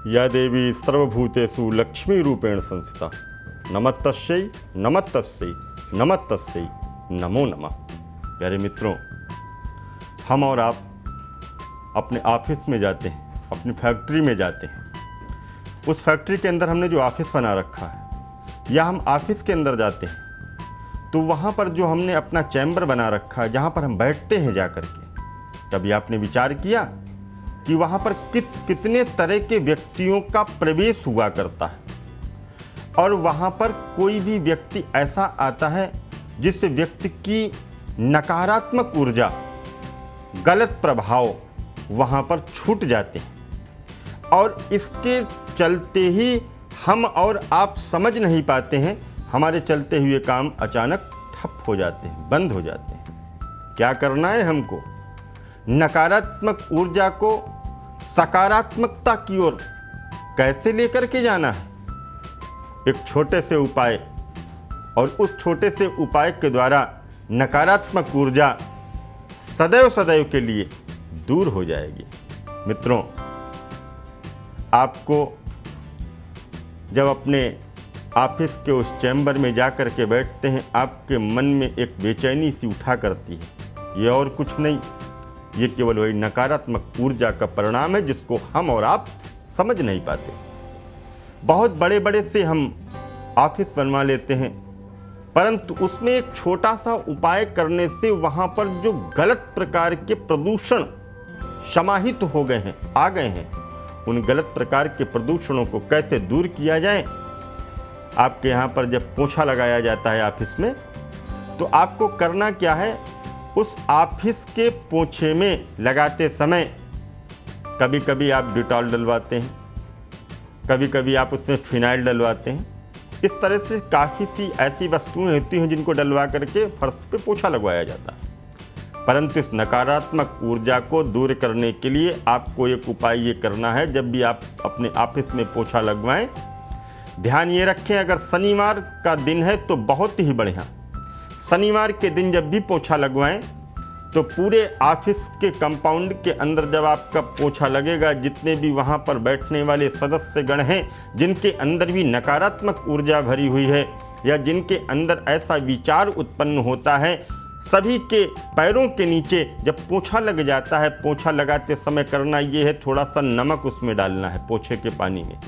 या देवी सर्वभूतेषु लक्ष्मी रूपेण संस्थिता नमस्तस्यै नमस्तस्यै नमस्तस्यै नमो नमः। प्यारे मित्रों, हम और आप अपने ऑफिस में जाते हैं, अपनी फैक्ट्री में जाते हैं। उस फैक्ट्री के अंदर हमने जो ऑफिस बना रखा है, या हम ऑफिस के अंदर जाते हैं तो वहाँ पर जो हमने अपना चैम्बर बना रखा है, जहाँ पर हम बैठते हैं जा कर के, कभी आपने विचार किया कि वहाँ पर कितने तरह के व्यक्तियों का प्रवेश हुआ करता है, और वहाँ पर कोई भी व्यक्ति ऐसा आता है जिस व्यक्ति की नकारात्मक ऊर्जा, गलत प्रभाव वहाँ पर छूट जाते हैं, और इसके चलते ही हम और आप समझ नहीं पाते हैं, हमारे चलते हुए काम अचानक ठप हो जाते हैं, बंद हो जाते हैं। क्या करना है हमको? नकारात्मक ऊर्जा को सकारात्मकता की ओर कैसे लेकर के जाना है? एक छोटे से उपाय, और उस छोटे से उपाय के द्वारा नकारात्मक ऊर्जा सदैव सदैव के लिए दूर हो जाएगी। मित्रों, आपको जब अपने ऑफिस के उस चैम्बर में जा कर के बैठते हैं, आपके मन में एक बेचैनी सी उठा करती है। ये और कुछ नहीं, ये केवल वही नकारात्मक ऊर्जा का परिणाम है जिसको हम और आप समझ नहीं पाते। बहुत बड़े बड़े से हम ऑफिस बनवा लेते हैं, परंतु उसमें एक छोटा सा उपाय करने से वहाँ पर जो गलत प्रकार के प्रदूषण समाहित हो गए हैं, आ गए हैं, उन गलत प्रकार के प्रदूषणों को कैसे दूर किया जाए। आपके यहाँ पर जब पोछा लगाया जाता है ऑफिस में, तो आपको करना क्या है? उस ऑफिस के पोछे में लगाते समय कभी कभी आप डिटॉल डलवाते हैं, कभी कभी आप उसमें फिनाइल डलवाते हैं। इस तरह से काफ़ी सी ऐसी वस्तुएं होती हैं जिनको डलवा करके फर्श पे पोछा लगवाया जाता है। परंतु इस नकारात्मक ऊर्जा को दूर करने के लिए आपको एक उपाय ये करना है, जब भी आप अपने ऑफिस में पोछा लगवाएं, ध्यान ये रखें, अगर शनिवार का दिन है तो बहुत ही बढ़िया। शनिवार के दिन जब भी पोछा लगवाएं तो पूरे ऑफिस के कंपाउंड के अंदर जब आपका पोछा लगेगा, जितने भी वहाँ पर बैठने वाले सदस्यगण हैं जिनके अंदर भी नकारात्मक ऊर्जा भरी हुई है, या जिनके अंदर ऐसा विचार उत्पन्न होता है, सभी के पैरों के नीचे जब पोछा लग जाता है, पोछा लगाते समय करना ये है, थोड़ा सा नमक उसमें डालना है पोछे के पानी में,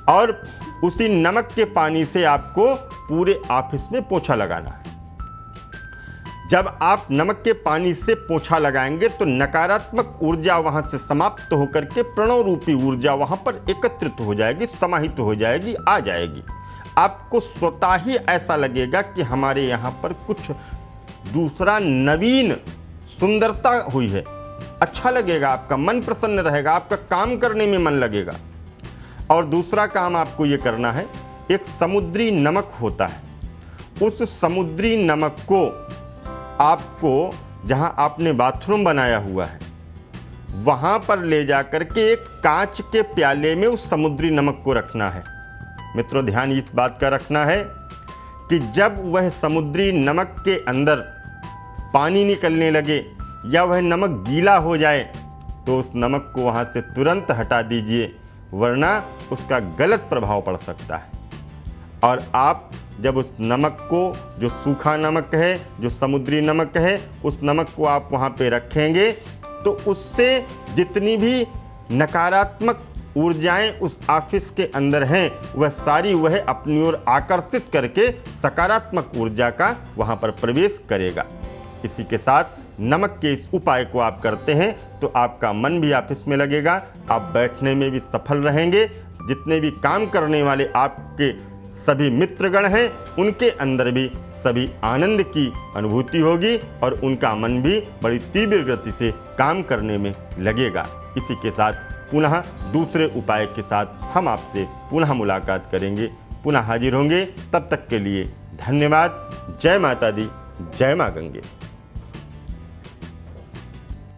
और उसी नमक के पानी से आपको पूरे ऑफिस में पोछा लगाना है। जब आप नमक के पानी से पोछा लगाएंगे तो नकारात्मक ऊर्जा वहाँ से समाप्त होकर के प्रणव रूपी ऊर्जा वहाँ पर एकत्रित हो जाएगी, समाहित हो जाएगी, आ जाएगी। आपको स्वतः ही ऐसा लगेगा कि हमारे यहाँ पर कुछ दूसरा नवीन सुंदरता हुई है। अच्छा लगेगा, आपका मन प्रसन्न रहेगा, आपका काम करने में मन लगेगा। और दूसरा काम आपको ये करना है, एक समुद्री नमक होता है, उस समुद्री नमक को आपको जहां आपने बाथरूम बनाया हुआ है वहां पर ले जाकर के एक कांच के प्याले में उस समुद्री नमक को रखना है। मित्रों, ध्यान इस बात का रखना है कि जब वह समुद्री नमक के अंदर पानी निकलने लगे या वह नमक गीला हो जाए तो उस नमक को वहाँ से तुरंत हटा दीजिए, वरना उसका गलत प्रभाव पड़ सकता है। और आप जब उस नमक को, जो सूखा नमक है, जो समुद्री नमक है, उस नमक को आप वहाँ पे रखेंगे तो उससे जितनी भी नकारात्मक ऊर्जाएं उस ऑफिस के अंदर हैं वह सारी वह अपनी ओर आकर्षित करके सकारात्मक ऊर्जा का वहाँ पर प्रवेश करेगा। इसी के साथ नमक के इस उपाय को आप करते हैं तो आपका मन भी ऑफिस में लगेगा, आप बैठने में भी सफल रहेंगे। जितने भी काम करने वाले आपके सभी मित्रगण हैं उनके अंदर भी सभी आनंद की अनुभूति होगी और उनका मन भी बड़ी तीव्र गति से काम करने में लगेगा। इसी के साथ पुनः दूसरे उपाय के साथ हम आपसे पुनः मुलाकात करेंगे, पुनः हाजिर होंगे। तब तक के लिए धन्यवाद। जय माता दी, जय माँ गंगे।